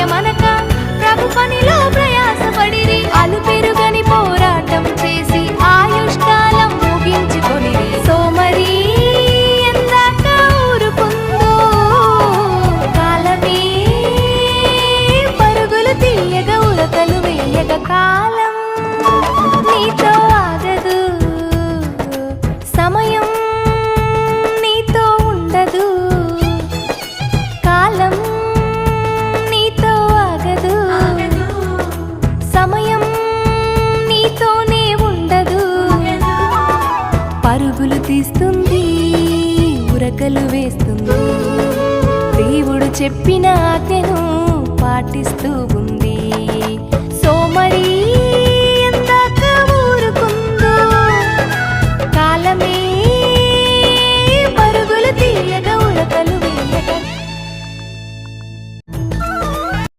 సమయమనక ప్రభు పనిలో ప్రయాసపడిరి. అలుపెరుగని పోరాటం చేసి ఆయుష్కాలం ముగించుకొనిరి. సోమరి ఎందాక ఊరుకుందో, కాలమే పరుగులు తీయగా ఉరకలు వేయక. కాలం నీతో ఆగదు, సమయం నీతో ఉండదు. కాలం నీతో ఆగదు, సమయం నీతోనే ఉండదు. పరుగులు తీస్తుంది, ఉరకలు వేస్తుంది. దేవుడు చెప్పిన ఆజ్ఞను పాటిస్తూ